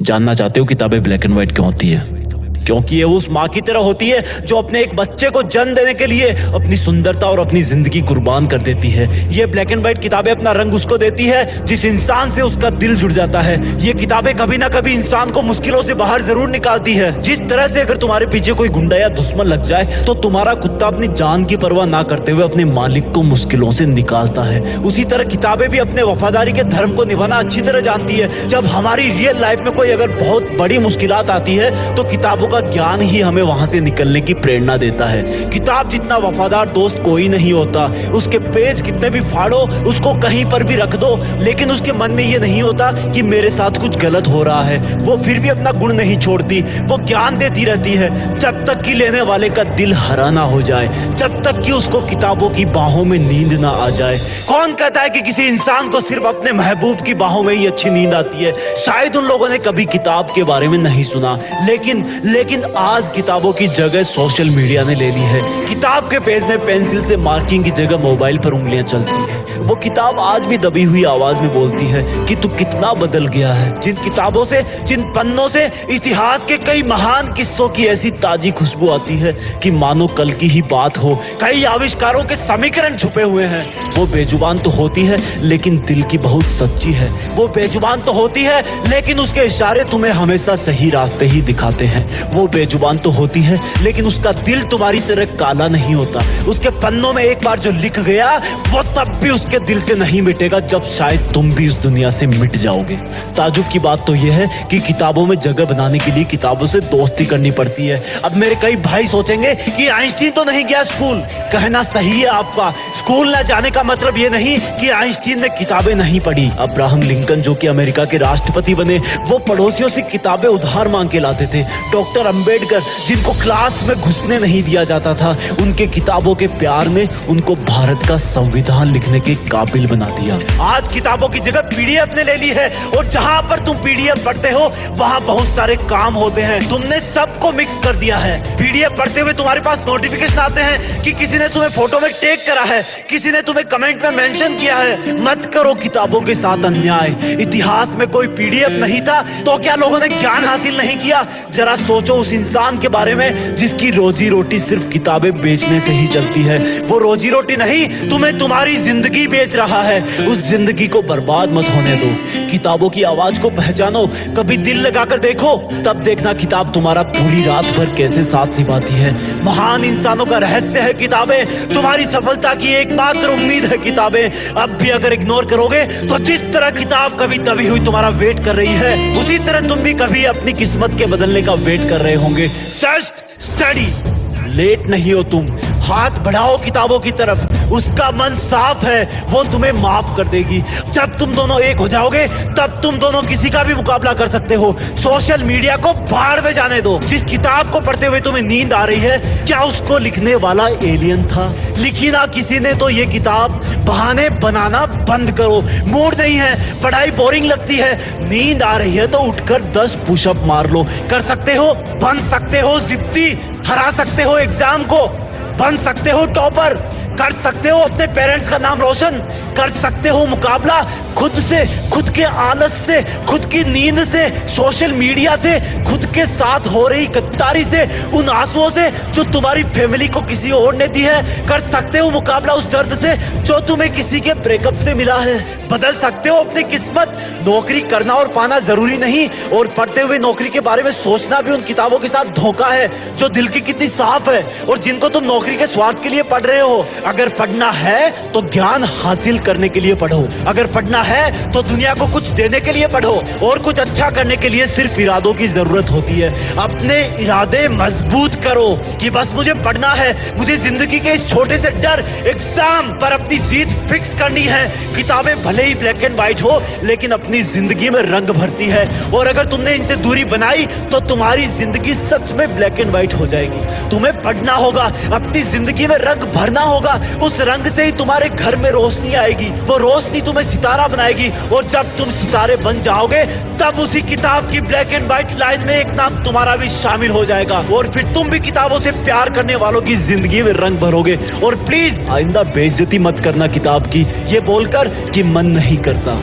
जानना चाहते हो किताबें ब्लैक एंड व्हाइट क्यों होती है? क्योंकि ये उस माँ की तरह होती है जो अपने एक बच्चे को जन्म देने के लिए अपनी सुंदरता और अपनी जिंदगी कुर्बान कर देती है। ये ब्लैक एंड व्हाइट किताबें अपना रंग उसको देती है जिस इंसान से उसका दिल जुड़ जाता है। ये किताबें कभी ना कभी इंसान को मुश्किलों से बाहर जरूर निकालती है। जिस तरह से अगर तुम्हारे पीछे कोई गुंडा या दुश्मन लग जाए तो तुम्हारा कुत्ता अपनी जान की परवाह ना करते हुए अपने मालिक को मुश्किलों से निकालता है, उसी तरह किताबें भी अपने वफादारी के धर्म को निभाना अच्छी तरह जानती है। जब हमारी रियल लाइफ में कोई अगर बहुत बड़ी मुश्किलात आती है तो किताबों का ज्ञान ही हमें वहां से निकलने की प्रेरणा देता है। किताब जितना वफादार दोस्त कोई नहीं होता। उसके पेज कितने भी फाड़ो, उसको कहीं पर भी रख दो, लेकिन उसके मन में ये नहीं होता कि मेरे साथ कुछ गलत हो रहा है। वो फिर भी अपना गुण नहीं छोड़ती, वो ज्ञान देती रहती है जब तक कि लेने वाले का दिल हरा ना हो जाए, जब तक कि उसको किताबों की बाहों में नींद ना आ जाए। कौन कहता है कि किसी इंसान को सिर्फ अपने महबूब की बाहों में ही अच्छी नींद आती है? शायद उन लोगों ने कभी किताब के बारे में नहीं सुना, लेकिन आज किताबों की जगह सोशल मीडिया ने ले ली है। किताब के पेज में पेंसिल से मार्किंग की जगह मोबाइल पर उंगलियां चलती हैं। वो किताब आज भी दबी हुई आवाज में बोलती है कि तू कितना बदल गया है। जिन किताबों से, जिन पन्नों से इतिहास के कई महान किस्सों की ऐसी ताजी खुशबू आती है कि मानो कल की ही बात हो। कई आविष्कारों के समीकरण छुपे हुए हैं। वो बेजुबान तो होती है लेकिन दिल की बहुत सच्ची है। वो बेजुबान तो होती है लेकिन उसके इशारे तुम्हें हमेशा सही रास्ते ही दिखाते हैं। वो बेजुबान तो होती है लेकिन उसका दिल तुम्हारी तरह काला नहीं होता। उसके पन्नों में एक बार जो लिख गया वो तब भी उसके दिल से नहीं मिटेगा जब शायद तुम भी उस दुनिया से मिट जाओगे। ताजुब की बात तो यह है कि किताबों में जगह बनाने के लिए किताबों से दोस्ती करनी पड़ती है। अब मेरे कई भाई सोचेंगे कि आइंस्टीन तो नहीं गया स्कूल। कहना सही है आपका। स्कूल न जाने का मतलब ये नहीं कि आइंस्टीन ने किताबें नहीं पढ़ी। अब्राहम लिंकन जो कि अमेरिका के राष्ट्रपति बने, वो पड़ोसियों से किताबें उधार मांग के लाते थे। डॉक्टर अंबेडकर जिनको क्लास में घुसने नहीं दिया जाता था, उनके किताबों के प्यार ने उनको भारत का संविधान लिखने के काबिल बना दिया। आज किताबों की जगह पीडीएफ ने ले ली है और जहां पर तुम पीडीएफ पढ़ते हो वहां बहुत सारे काम होते हैं। तुमने सबको मिक्स कर दिया है। पीडीएफ पढ़ते हुए तुम्हारे पास नोटिफिकेशन आते हैं कि किसी ने तुम्हें फोटो में टैग करा है, किसी ने तुम्हें कमेंट में मेंशन किया है। मत करो किताबों के साथ अन्याय। इतिहास में कोई पीडीएफ नहीं था तो क्या लोगों ने ज्ञान हासिल नहीं किया? जरा सोचो उस इंसान के बारे में जिसकी रोजी रोटी सिर्फ किताबें बेचने से ही चलती है। वो रोजी रोटी नहीं, तुम्हें तुम्हारी जिंदगी बेच रहा है। उस जिंदगी को बर्बाद मत होने दो। किताबों की आवाज को पहचानो, कभी दिल लगाकर देखो, तब देखना किताब तुम्हारा पूरी रात भर कैसे साथ निभाती है। महान इंसानों का रहस्य है किताबें। तुम्हारी सफलता की एकमात्र उम्मीद है किताबें। अब भी अगर इग्नोर करोगे तो जिस तरह किताब कभी दबी हुई तुम्हारा वेट कर रही है, उसी तरह तुम भी कभी अपनी किस्मत के बदलने का वेट कर रहे होंगे। Just study. लेट नहीं हो तुम। हाथ बढ़ाओ किताबों की तरफ। उसका मन साफ है, वो तुम्हें माफ कर देगी। जब तुम दोनों एक हो जाओगे तब तुम दोनों किसी का भी मुकाबला कर सकते हो। सोशल मीडिया को भाड़ में जाने दो। जिस किताब को पढ़ते हुए तुम्हें नींद आ रही है, क्या उसको लिखने वाला एलियन था? लिखी ना किसी ने तो ये किताब। बहाने बनाना बंद करो। मूड नहीं है, पढ़ाई बोरिंग लगती है, नींद आ रही है तो उठकर 10 पुशअप मार लो। कर सकते हो, बन सकते हो जिद्दी, हरा सकते हो एग्जाम को, बन सकते हो टॉपर, कर सकते हो अपने पेरेंट्स का नाम रोशन, कर सकते हो मुकाबला खुद से, खुद के आलस से, खुद की नींद से, सोशल मीडिया से, खुद के साथ हो रही गद्दारी से, उन आंसुओं से जो तुम्हारी फैमिली को किसी और ने दी है। कर सकते हो मुकाबला उस दर्द से जो तुम्हें किसी के ब्रेकअप से मिला है। बदल सकते हो अपनी किस्मत। नौकरी करना और पाना जरूरी नहीं, और पढ़ते हुए नौकरी के बारे में सोचना भी उन किताबों के साथ धोखा है जो दिल की कितनी साफ है और जिनको तुम नौकरी के स्वार्थ के लिए पढ़ रहे हो। अगर पढ़ना है तो ज्ञान हासिल करने के लिए पढ़ो। अगर पढ़ना है तो दुनिया को कुछ देने के लिए पढ़ो, और कुछ अच्छा करने के लिए सिर्फ इरादों की जरूरत होती है। अपने इरादे मजबूत करो कि बस मुझे पढ़ना है, मुझे जिंदगी के इस छोटे से डर एग्जाम पर अपनी जीत फिक्स करनी है। किताबें भले ही ब्लैक एंड व्हाइट हो लेकिन अपनी जिंदगी में रंग भरती है, और अगर तुमने इनसे दूरी बनाई तो तुम्हारी जिंदगी सच में ब्लैक एंड व्हाइट हो जाएगी। तुम्हें पढ़ना होगा, अपनी जिंदगी में रंग भरना होगा। उस रंग से ही तुम्हारे घर में रोशनी आएगी। वो रोशनी तुम्हें सितारा बनाएगी, और जब तुम सितारे बन जाओगे तब उसी किताब की ब्लैक एंड व्हाइट लाइन में एक नाम तुम्हारा भी शामिल हो जाएगा, और फिर तुम भी किताबों से प्यार करने वालों की जिंदगी में रंग भरोगे। और प्लीज आइंदा बेइज्जती मत करना किताब की, ये बोलकर कि मन नहीं करता।